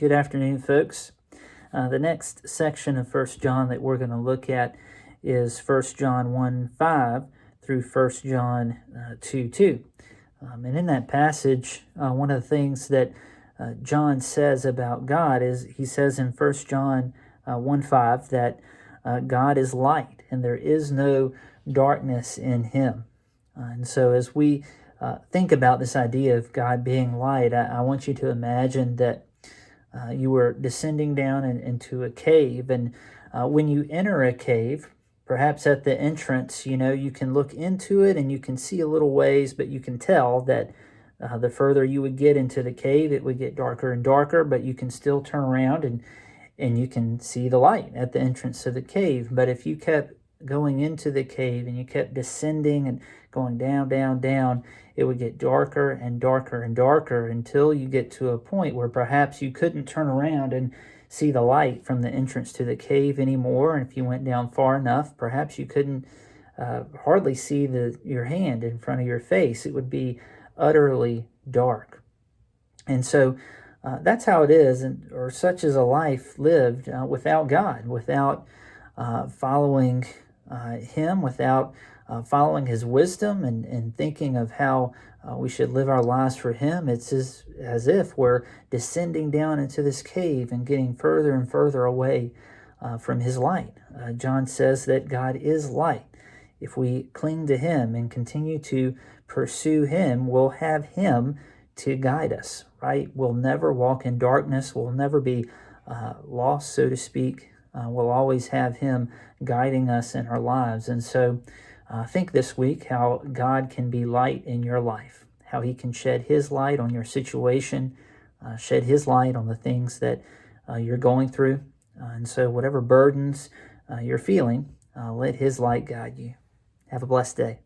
Good afternoon, folks. The next section of First John that we're going to look at is First John 1:5 through First John 2:2. And in that passage, one of the things that John says about God is he says in First John 1:5 that God is light and there is no darkness in him. And so as we think about this idea of God being light, I want you to imagine that you were descending down into a cave, and when you enter a cave, perhaps at the entrance, you can look into it and you can see a little ways, but you can tell that the further you would get into the cave, it would get darker and darker, but you can still turn around and you can see the light at the entrance of the cave. But if you kept going into the cave and you kept descending and going down, down, down, it would get darker and darker and darker until you get to a point where perhaps you couldn't turn around and see the light from the entrance to the cave anymore. And if you went down far enough, perhaps you couldn't hardly see your hand in front of your face. It would be utterly dark. And so that's how it is, or such is a life lived without God, without following Him, without following His wisdom and thinking of how we should live our lives for Him. It's as if we're descending down into this cave and getting further and further away from His light. John says that God is light. If we cling to Him and continue to pursue Him, we'll have Him to guide us, right? We'll never walk in darkness. We'll never be lost, so to speak. We'll always have Him guiding us in our lives. And so think this week how God can be light in your life, how He can shed His light on your situation, shed His light on the things that you're going through. And so whatever burdens you're feeling, let His light guide you. Have a blessed day.